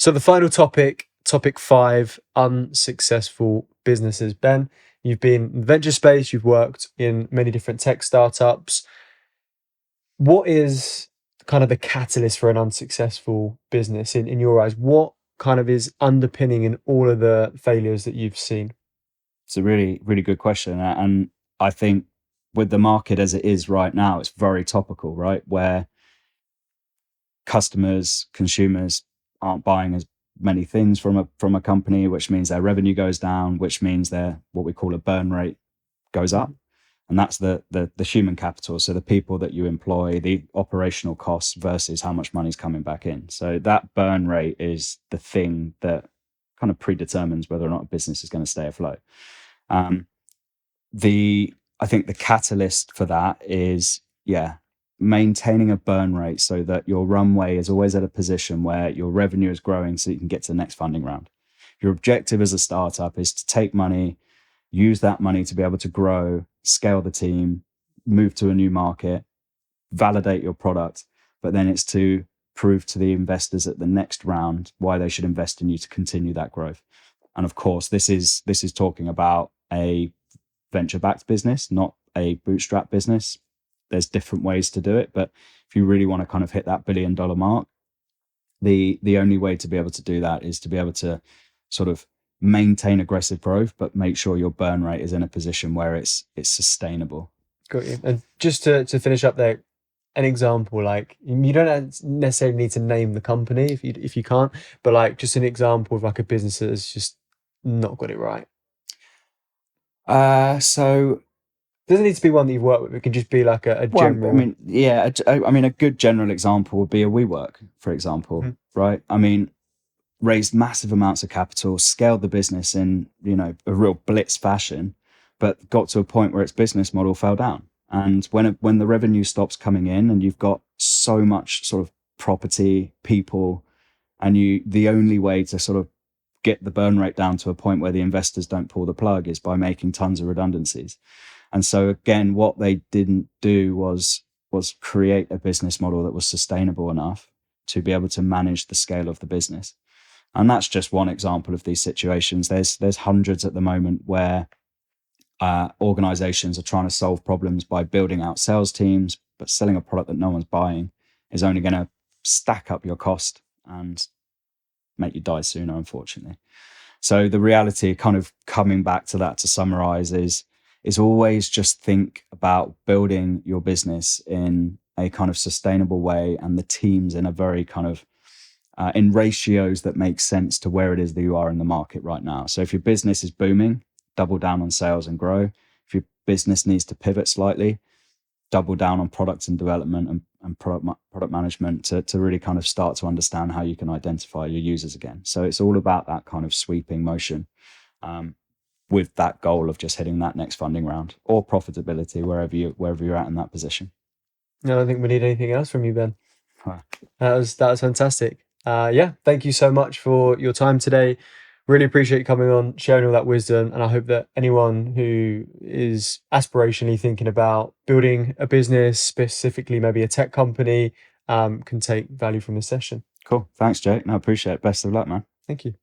So the final topic, topic 5, unsuccessful businesses. Ben, you've been in the venture space, you've worked in many different tech startups. What is kind of the catalyst for an unsuccessful business in your eyes? What kind of is underpinning in all of the failures that you've seen? It's a really, really good question. And I think with the market as it is right now, it's very topical, right? Where customers, consumers aren't buying as many things from a company, which means their revenue goes down, which means their what we call a burn rate goes up. And that's the human capital. So the people that you employ, the operational costs versus how much money is coming back in. So that burn rate is the thing that kind of predetermines whether or not a business is going to stay afloat. Um, I think the catalyst for that is, maintaining a burn rate so that your runway is always at a position where your revenue is growing so you can get to the next funding round. Your objective as a startup is to take money, use that money to be able to grow, scale the team, move to a new market, validate your product, but then it's to prove to the investors at the next round why they should invest in you to continue that growth. And of course, this is talking about a venture-backed business, not a bootstrap business. There's different ways to do it, but if you really want to kind of hit that $1 billion mark, the only way to be able to do that is to be able to sort of maintain aggressive growth, but make sure your burn rate is in a position where it's sustainable. Got you. And just to finish up there, an example, like you don't necessarily need to name the company if you can't, but like just an example of like a business that has just not got it right. So Doesn't need to be one that you've worked with. It can just be like a Well, I general. mean, yeah, I mean, a good general example would be a WeWork, for example, Mhm. right? I mean, raised massive amounts of capital, scaled the business in, a real blitz fashion, but got to a point where its business model fell down. And when the revenue stops coming in and you've got so much sort of property, people, and the only way to sort of get the burn rate down to a point where the investors don't pull the plug is by making tons of redundancies. And so again, what they didn't do was create a business model that was sustainable enough to be able to manage the scale of the business. And that's just one example of these situations. There's hundreds at the moment where organizations are trying to solve problems by building out sales teams, but selling a product that no one's buying is only going to stack up your cost and make you die sooner, unfortunately. So the reality, kind of coming back to that to summarize, is always just think about building your business in a kind of sustainable way and the teams in a very kind of in ratios that make sense to where it is that you are in the market right now. So if your business is booming, double down on sales and grow. If your business needs to pivot slightly, double down on products and development and product management to really kind of start to understand how you can identify your users again. So it's all about that kind of sweeping motion, with that goal of just hitting that next funding round or profitability wherever you're at in that position. No, I don't think we need anything else from you, Ben. Huh. That was fantastic. Yeah, thank you so much for your time today. Really appreciate you coming on, sharing all that wisdom, and I hope that anyone who is aspirationally thinking about building a business, specifically maybe a tech company, can take value from this session. Cool. Thanks, Jake. No, I appreciate it. Best of luck, man. Thank you.